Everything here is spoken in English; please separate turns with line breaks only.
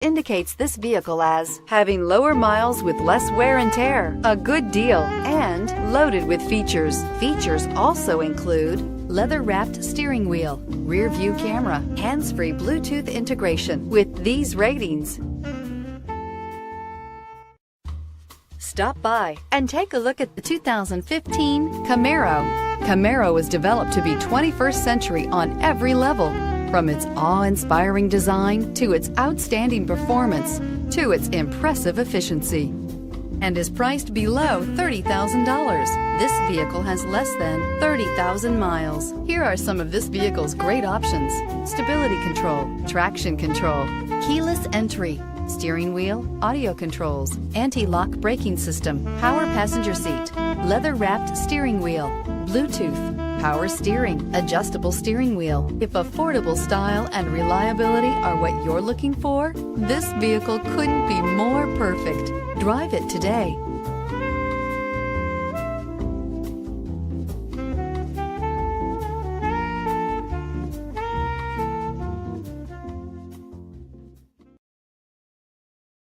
indicates this vehicle as having lower miles with less wear and tear, a good deal, and loaded with features. Features also include leather-wrapped steering wheel, rear view camera, hands-free Bluetooth integration. With these ratings, stop by and take a look at the 2015 Camaro. Camaro was developed to be 21st century on every level. From its awe-inspiring design to its outstanding performance to its impressive efficiency, and is priced below $30,000. This vehicle has less than 30,000 miles. Here are some of this vehicle's great options: stability control, traction control, keyless entry, steering wheel audio controls, anti-lock braking system, power passenger seat, leather-wrapped steering wheel, Bluetooth, power steering, adjustable steering wheel. If affordable style and reliability are what you're looking for, this vehicle couldn't be more perfect. Drive it today.